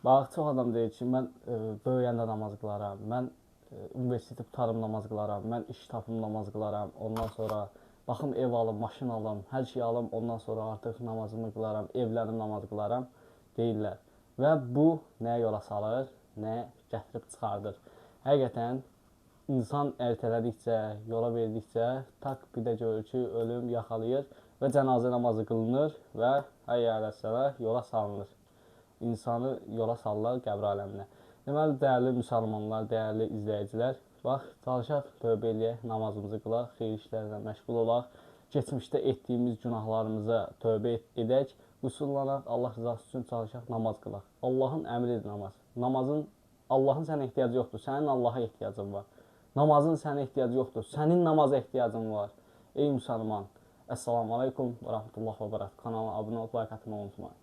Bax, çox adam deyir ki, mən böyüyəndə namaz qılaram, mən universiteti qurtarım namaz qılaram, mən iş tapım namaz qılaram, ondan sonra baxım ev alım, maşın alım, hər şey alım, ondan sonra artıq namazımı qılaram, evlərim namaz qılaram deyirlər. Və bu nəyə yola salır, nəyə gətirib çıxardır. Həqiqətən insan ertələdikcə, yola verdikcə tak bir də görür ki, ölüm yaxalayır və cənazə namazı qılınır və hayya ələs-sələ yola salınır. İnsanı yola salırlar qəbr aləminə. Deməli, dəyərli müsəlmanlar, dəyərli izləyicilər, bax, çalışaq tövbə eləyək, namazımızı qılaq, xeyir işlərlə məşğul olaq, keçmişdə etdiyimiz günahlarımıza tövbə edək, qüsurlanaq, Allah rızası üçün çalışaq namaz qılaq. Allahın əmridir namaz. Allahın sənə ehtiyacı yoxdur, sənin Allaha ehtiyacın var. Namazın sənə ehtiyacı yoxdur, sənin namaza ehtiyacın var. Ey müsəlman, Əssalamu aleykum və rəhmətullah və bərəkət. Kanala abunə olub, like atmayı unutmayın.